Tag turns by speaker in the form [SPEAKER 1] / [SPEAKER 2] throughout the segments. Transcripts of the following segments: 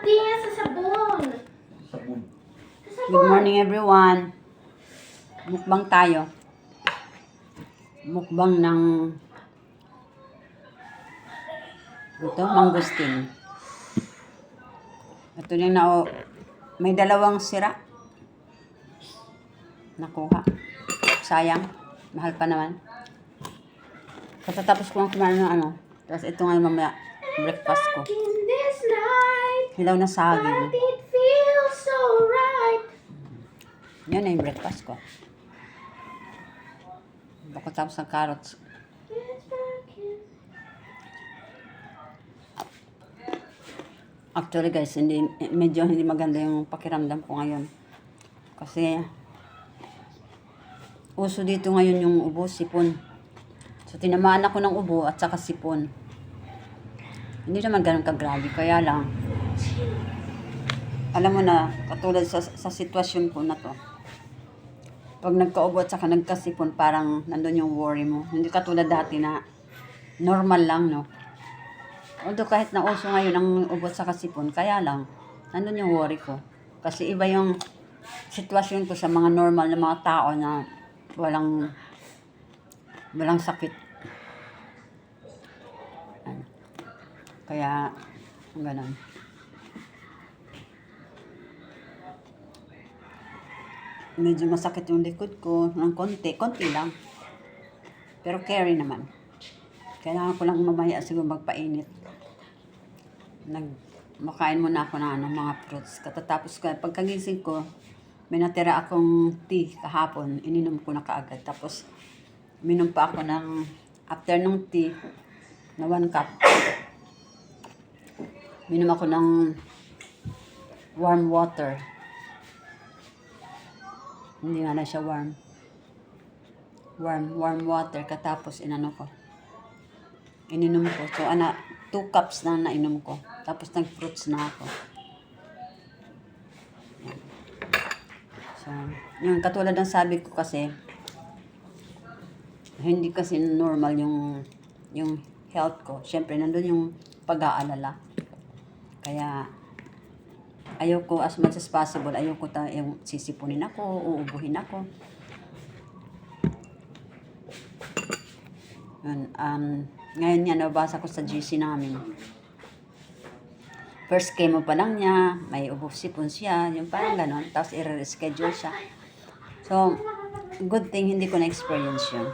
[SPEAKER 1] Tingnan sa sabon.
[SPEAKER 2] Sabon.
[SPEAKER 3] Good morning everyone. Mukbang tayo. Mukbang ng mangustin. Ito yung may dalawang sira. Nakuha. Sayang. Mahal pa naman. Katatapos ko kumain ng Tapos ito nga mamaya breakfast ko.
[SPEAKER 1] In this night,
[SPEAKER 3] Hilaw na saging.
[SPEAKER 1] but it feels so right.
[SPEAKER 3] Yan na yung breakfast ko. Tapos ng carrots.
[SPEAKER 1] It's back in.
[SPEAKER 3] Actually guys, medyo hindi maganda yung pakiramdam ko ngayon. Kasi uso dito ngayon yung ubo, sipon. So tinamaan ako ng ubo at saka sipon. Hindi naman ganun kagrabe, kaya lang alam mo na, katulad sa sitwasyon ko na to. Pag nagkaubo at saka nagkasipon, parang nandun yung worry mo. Hindi katulad dati na normal lang, no? Although kahit na uso ngayon ang ubo at saka sipon, kaya lang nandun yung worry ko. Kasi iba yung sitwasyon ko sa mga normal na mga tao na walang sakit. Kaya ganun. Medyo masakit yung likod ko ng konti lang. Pero carry naman. Kailangan ko lang mamaya siguro magpainit. Makain muna ako ng mga fruits. Katatapos ko, pagkagising ko, may natira akong tea kahapon. Ininom ko na kaagad. Tapos, minom pa ako after ng tea, na 1 cup. Minom ako ng warm water. Hindi nga na siya warm. Warm water. Katapos, ininom ko. So, 2 cups na nainom ko. Tapos, nag-fruits na ako. So, yung katulad ng sabi ko kasi, hindi kasi normal yung health ko. Siyempre, nandun yung pag-aalala. Kaya, ayoko as much as possible, ayoko yung sisipunin ako, uubuhin ako. Ngayon nga, nabasa ko sa GC namin. First chemo pa lang niya, may ubo-sipon siya, yung parang ganon, tapos i-reschedule siya. So, good thing hindi ko na-experience yun.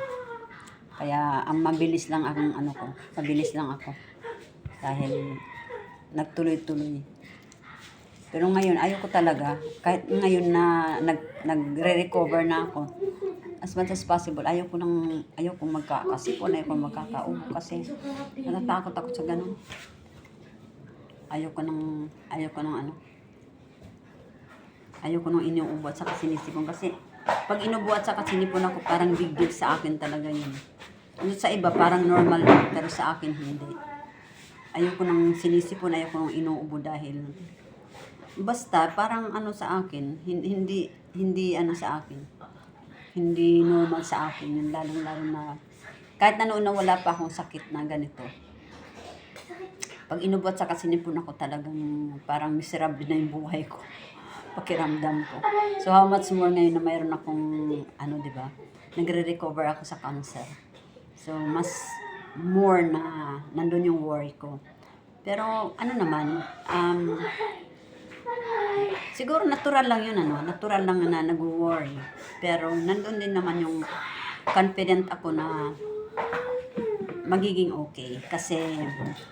[SPEAKER 3] Kaya, mabilis lang ako. Dahil, nagtuloy-tuloy. Pero ngayon, ayoko talaga, kahit ngayon na nagre-recover na ako, as much as possible, ayoko magkakasipon, ayoko magkakaubo kasi natatakot ako sa ganun. Ayoko nung inuubo at saka sinisipon kasi pag inubo at saka sinipon ako, parang big deal sa akin talaga yun. Sa iba, parang normal lang, pero sa akin hindi. Ayoko nang sinisipon, ayoko nang inuubo dahil basta parang sa akin, hindi sa akin. Hindi normal sa akin yun, lalo na kahit na noon na wala pa akong sakit na ganito. Pag inubo at saka sinipon ako, talagang parang miserable na yung buhay ko. Pakiramdam ko. So how much more ngayon na mayroon akong diba? Nagre-recover ako sa cancer. So mas more na nandun yung worry ko. Pero naman, siguro natural lang yun, natural lang na nag-worry. Pero nandun din naman yung confident ako na magiging okay. Kasi,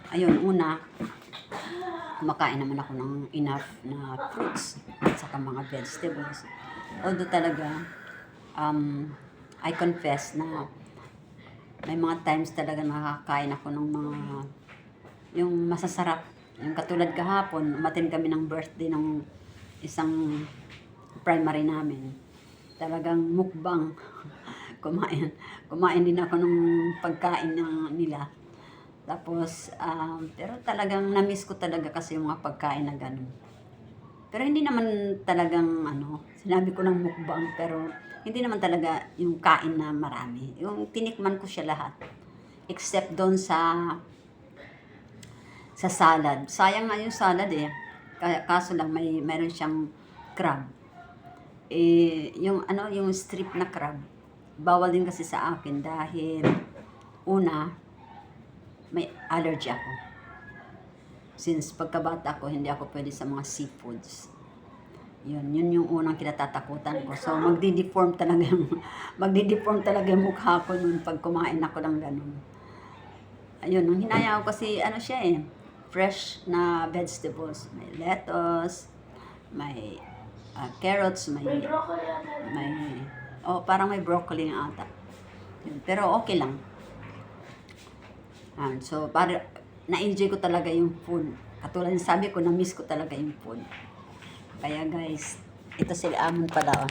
[SPEAKER 3] ayun, kumakain naman ako ng enough na fruits at saka mga vegetables. Although talaga, I confess na may mga times talaga nakakain ako ng mga yung masasarap. Yung katulad kahapon, umattend kami ng birthday ng isang primary namin. Talagang mukbang. Kumain din ako ng pagkain nila. Tapos, pero talagang na-miss ko talaga kasi yung mga pagkain na ganun. Pero hindi naman talagang, sinabi ko ng mukbang, pero hindi naman talaga yung kain na marami. Yung tinikman ko siya lahat. Except doon sa salad. Sayang nga yung salad eh. Kaso lang mayroon siyang crab. Eh, yung strip na crab, bawal din kasi sa akin dahil una, may allergy ako. Since pagkabata ko, hindi ako pwede sa mga seafoods. Yun yung unang kinatatakutan ko. So, magdi-deform talaga yung mukha ko nun pag kumain ako ng ganun. Ayun, nung hinaya ko kasi, siya fresh na vegetables. May lettuce, may carrots,
[SPEAKER 1] May broccoli ata.
[SPEAKER 3] parang may broccoli nga ata. Yun, pero okay lang. So, na-enjoy ko talaga yung food. Katulad ng sabi ko, na-miss ko talaga yung food. Kaya guys, ito si Amon pala, oh.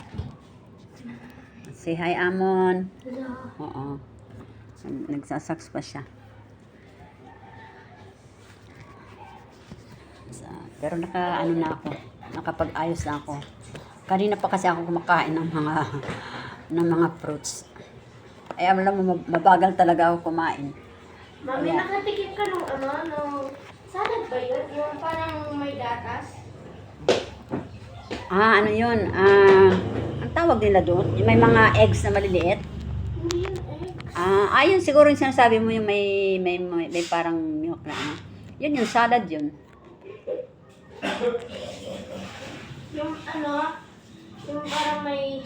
[SPEAKER 3] Say hi, Amon.
[SPEAKER 1] Hello.
[SPEAKER 3] Oo. Nagsasaks pa siya. Pero na ako. Nakapag-ayos na ako. Kanina pa kasi ako kumakain ng mga fruits. Ay, alam mo, mabagal talaga ako kumain.
[SPEAKER 1] Mami,
[SPEAKER 3] Kaya-
[SPEAKER 1] nakatikim ka nung salad ba yun? Yung parang may gatas?
[SPEAKER 3] Ano yun? Ang tawag nila doon, yung may mga eggs na maliliit.
[SPEAKER 1] Hindi yun egg.
[SPEAKER 3] Yun siguro yung sinasabi mo yung may parang milk na ano. Yun yung salad yun.
[SPEAKER 1] Yung yung parang may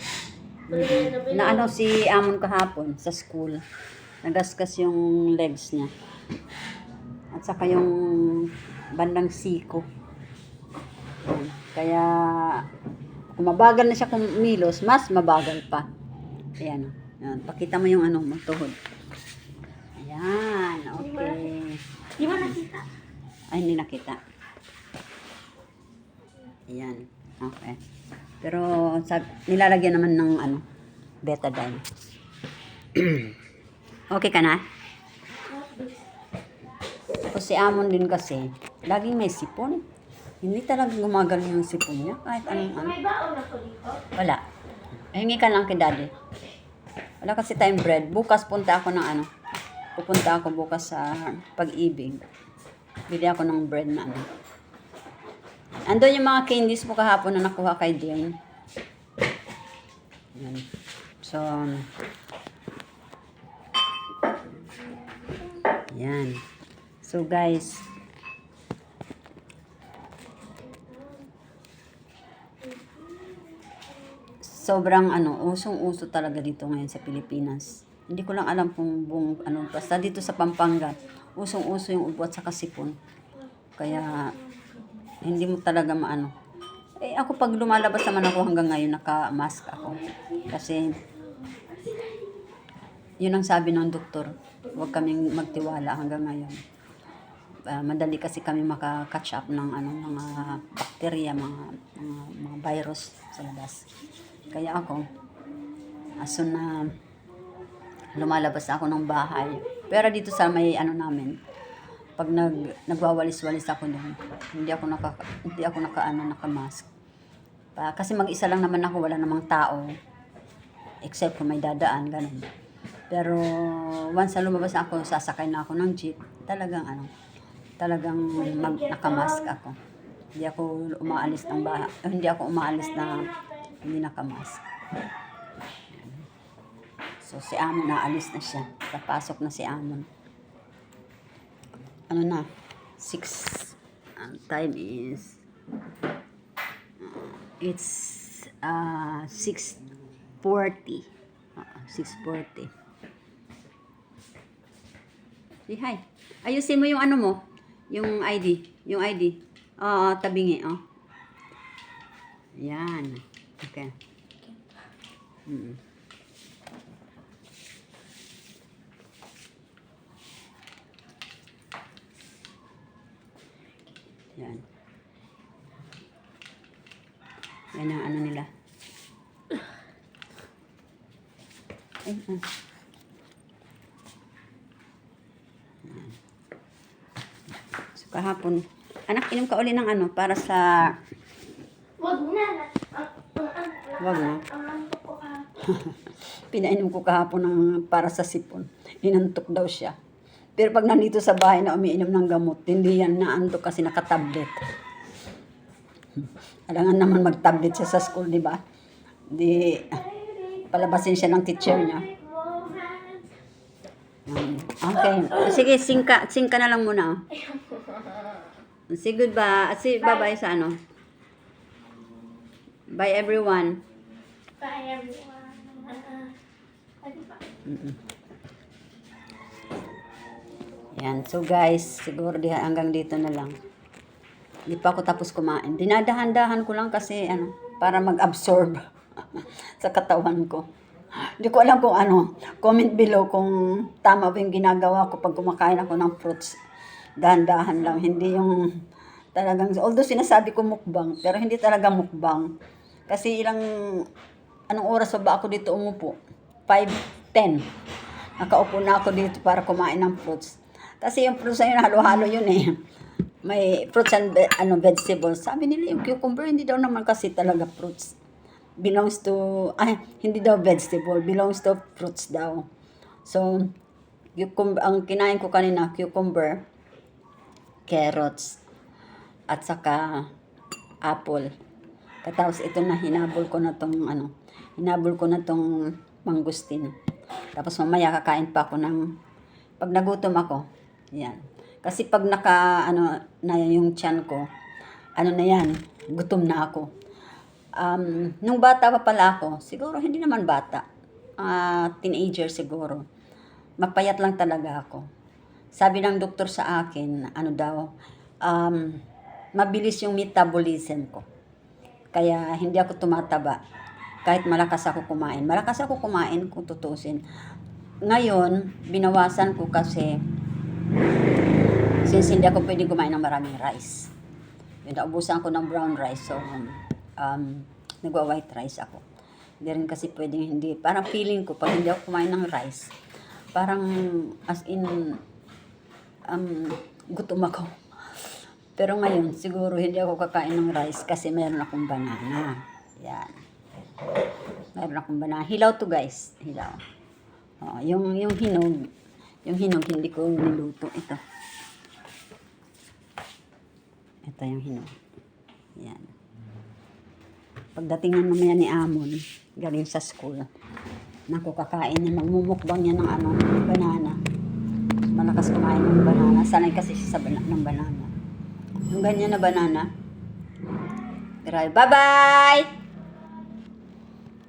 [SPEAKER 3] Na si Amon kahapon sa school. Nagaskas yung legs niya. At saka yung bandang siko. Kaya kung mabagal na siya kumilos, mas mabagal pa. Ayan. Ayan. Pakita mo yung mo, tuhod. Ayan. Okay.
[SPEAKER 1] Di ba nakita?
[SPEAKER 3] Ay, hindi nakita. Ayan. Okay. Pero nilalagyan naman ng betadine. Okay ka na? Tapos si Amon din kasi, laging may sipon. Hindi talaga gumagaling yung sipon niya. Kahit anong
[SPEAKER 1] May baon ako dito.
[SPEAKER 3] Wala. Hingi ka lang kay daddy. Wala kasi tayong bread. Bukas punta ako ng pupunta ako bukas sa Pag-ibig. Bili ako ng bread na Andun yung mga candies mo kahapon na nakuha kay Diane. Yan. So, yan. So guys, sobrang usong-uso talaga dito ngayon sa Pilipinas. Hindi ko lang alam kung basta dito sa Pampanga, usong-uso yung ubo at saka sipon. Kaya hindi mo talaga maano. Ako pag lumalabas naman ako hanggang ngayon naka-mask ako. Kasi yun ang sabi ng doktor, huwag kaming magtiwala hanggang ngayon. Madali kasi kami maka-catch up ng mga bakterya, mga virus sa labas. Kaya ako, aso na lumalabas ako ng bahay. Pero dito sa may namin, pag nagwawalis-walis ako doon, hindi ako naka-mask. Kasi mag-isa lang naman ako, wala namang tao. Except kung may dadaan, ganun. Pero once na lumabas ako, sasakay na ako ng jeep, talagang naka-mask ako. Hindi ako umaalis ng bahay. Hindi ako umaalis na hindi naka-mask. So si Amon naalis na siya. Papasok na si Amon. Na? 6. Time is it's 6:40. 6:40. Say hi. Ayusin mo yung mo. Yung ID. Yung ID. Tabingi. Yan. Okay. Yan. Yan ang nila. So, kahapon, anak, inom ka uli ng para sa...
[SPEAKER 1] Wag na.
[SPEAKER 3] Wag na.
[SPEAKER 1] Ang antok ko ha.
[SPEAKER 3] Pinainom ko kahapon para sa sipon. Inantok daw siya. Pero pag nandito sa bahay na umiinom ng gamot, hindi yan naantok kasi nakatablet. Kailangan naman mag-tablet siya sa school, di ba? Di, palabasin siya ng teacher niya. Okay. Sige, sing ka na lang muna. Say goodbye. Say bye-bye sa ano. Bye everyone.
[SPEAKER 1] Bye everyone. Ano ba?
[SPEAKER 3] Yan. So guys, siguro hanggang dito na lang. Hindi pa ako tapos kumain. Dinadahan-dahan ko lang kasi ano, para mag-absorb sa katawan ko. Hindi ko alam kung ano. Comment below kung tama ba yung ginagawa ko pag kumakain ako ng fruits. Dahan-dahan lang. Hindi yung talagang, although sinasabi ko mukbang, pero hindi talaga mukbang. Kasi anong oras pa ba ako dito umupo? 5:10. Nakaupo na ako dito para kumain ng fruits. Kasi yung fruits na yun, halo-halo yun eh. May fruits and vegetables. Sabi nila yung cucumber, hindi daw naman kasi talaga fruits. Belongs to, hindi daw vegetable, belongs to fruits daw. So, ang kinain ko kanina, cucumber, carrots, at saka apple. Tapos ito na, hinabol ko na tong mangustin. Tapos mamaya kakain pa ako pag nagutom ako, yan. Kasi pag na yung tiyan ko, na yan, gutom na ako. Nung bata pa pala ako, siguro hindi naman bata, teenager siguro, mapayat lang talaga ako. Sabi ng doktor sa akin, mabilis yung metabolism ko. Kaya hindi ako tumataba. Kahit malakas ako kumain. Malakas ako kumain kung tutusin. Ngayon, binawasan ko kasi since hindi ako pwedeng kumain ng maraming rice. Naubusan ko ng brown rice. So, nagwa-white rice ako. Hindi rin kasi pwedeng hindi. Parang feeling ko, pag hindi ako kumain ng rice, parang as in, gutom ako. Pero ngayon, siguro hindi ako kakain ng rice kasi meron akong banana. Yan. Meron akong banana. Hilaw to guys. Hilaw. Yung hinog hindi ko niluto. Ito yung hinog. Yan. Pagdating ng mamaya ni Amon, galing sa school, naku kakain niya, magmumukbang niya ng banana. Malakas kumain ng banana. Sanay kasi siya ng banana. Yung ganyan na banana. Grabe. Bye-bye!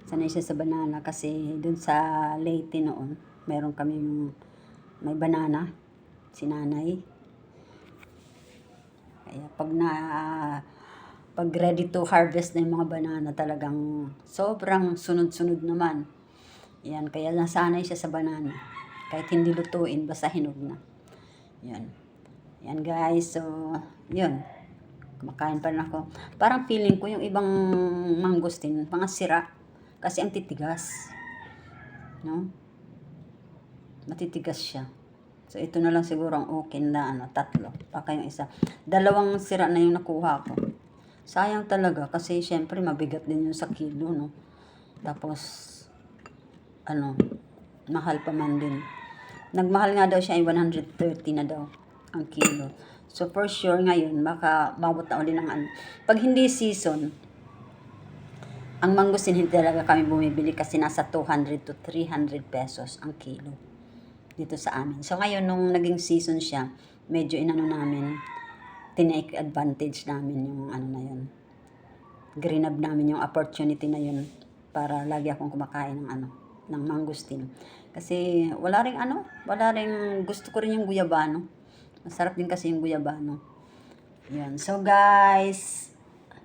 [SPEAKER 3] Sanay siya sa banana kasi dun sa Leyte noon, meron kaming may banana, si nanay. Kaya pag ready to harvest na yung mga banana, talagang sobrang sunod-sunod naman. Yan, kaya nasanay siya sa banana. Kahit hindi lutuin, basta hinog na. Yan. Yan guys, so, yun. Kumakain pa rin ako. Parang feeling ko yung ibang mangustin, mga sira. Kasi ang titigas. No? Matitigas siya. So, ito na lang siguro ang okay na, 3. Baka yung isa. 2 sira na yung nakuha ko. Sayang talaga kasi syempre mabigat din yung sa kilo, no? Tapos, mahal pa man din. Nagmahal nga daw siya ay 130 na daw ang kilo. So, for sure ngayon, mabot na uli ng Pag hindi season, ang mangustin hindi talaga kami bumibili kasi nasa 200 to 300 pesos ang kilo dito sa amin. So, ngayon, nung naging season siya, medyo tinake advantage namin yung na yun. Greenab namin yung opportunity na yun para lagi akong kumakain ng mangustin. Kasi wala ring gusto ko rin yung guyabano. Masarap din kasi yung guyabano. Yun. So guys,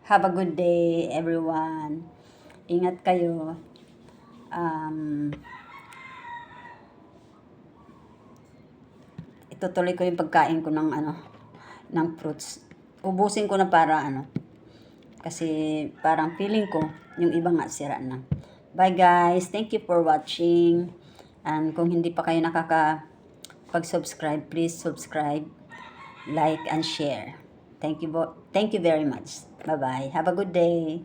[SPEAKER 3] have a good day everyone. Ingat kayo. Itutuloy ko yung pagkain ko ng fruits. Ubusin ko na para kasi parang feeling ko yung iba nga sira na. Bye guys. Thank you for watching. And kung hindi pa kayo pag-subscribe, please subscribe, like, and share. Thank you very much. Bye-bye. Have a good day.